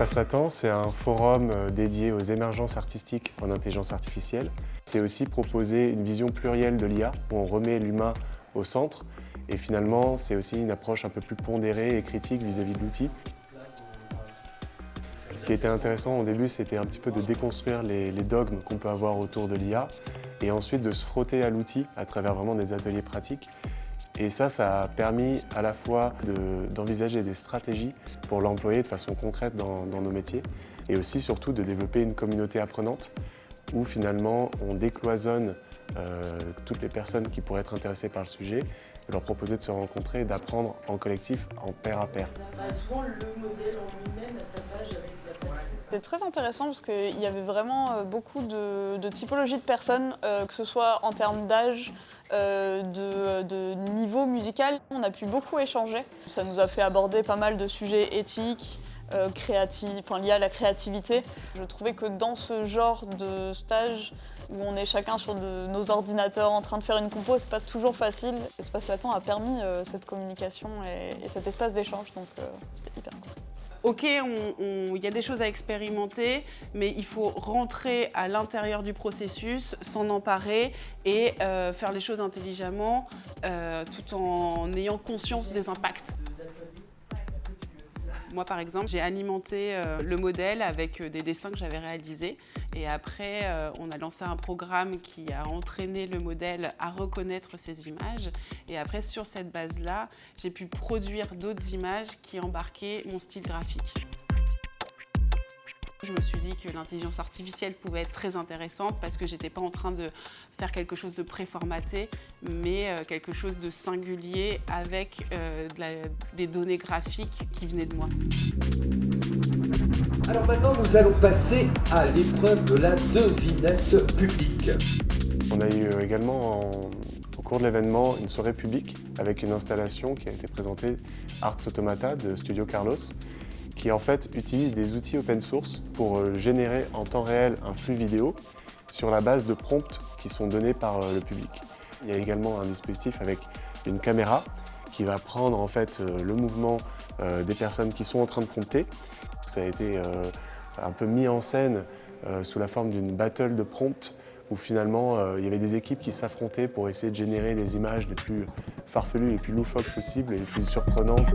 Espace Latent, c'est un forum dédié aux émergences artistiques en intelligence artificielle. C'est aussi proposer une vision plurielle de l'IA, où on remet l'humain au centre. Et finalement, c'est aussi une approche un peu plus pondérée et critique vis-à-vis de l'outil. Ce qui était intéressant au début, c'était un petit peu de déconstruire les dogmes qu'on peut avoir autour de l'IA et ensuite de se frotter à l'outil à travers vraiment des ateliers pratiques. Et ça a permis à la fois d'envisager des stratégies pour l'employer de façon concrète dans nos métiers et aussi surtout de développer une communauté apprenante où finalement on décloisonne toutes les personnes qui pourraient être intéressées par le sujet, de leur proposer de se rencontrer et d'apprendre en collectif, en pair à pair. Souvent le modèle en lui-même a sa page avec la face. C'était très intéressant parce qu'il y avait vraiment beaucoup de typologies de personnes, que ce soit en termes d'âge, de niveau musical. On a pu beaucoup échanger. Ça nous a fait aborder pas mal de sujets éthiques, liés à la créativité. Je trouvais que dans ce genre de stage, où on est chacun sur nos ordinateurs en train de faire une compo, c'est pas toujours facile. L'espace latent a permis cette communication et cet espace d'échange, donc c'était hyper cool. Ok, il y a des choses à expérimenter, mais il faut rentrer à l'intérieur du processus, s'en emparer et faire les choses intelligemment, tout en ayant conscience des impacts. Moi, par exemple, j'ai alimenté le modèle avec des dessins que j'avais réalisés. Et après, on a lancé un programme qui a entraîné le modèle à reconnaître ces images. Et après, sur cette base-là, j'ai pu produire d'autres images qui embarquaient mon style graphique. Je me suis dit que l'intelligence artificielle pouvait être très intéressante parce que j'étais pas en train de faire quelque chose de préformaté, mais quelque chose de singulier avec des données graphiques qui venaient de moi. Alors maintenant, nous allons passer à l'épreuve de la devinette publique. On a eu également au cours de l'événement une soirée publique avec une installation qui a été présentée, Ars Automata de Studio Carlos, qui en fait utilise des outils open source pour générer en temps réel un flux vidéo sur la base de prompts qui sont donnés par le public. Il y a également un dispositif avec une caméra qui va prendre en fait le mouvement des personnes qui sont en train de prompter. Ça a été un peu mis en scène sous la forme d'une battle de prompts où finalement il y avait des équipes qui s'affrontaient pour essayer de générer des images les plus farfelues, les plus loufoques possibles et les plus surprenantes.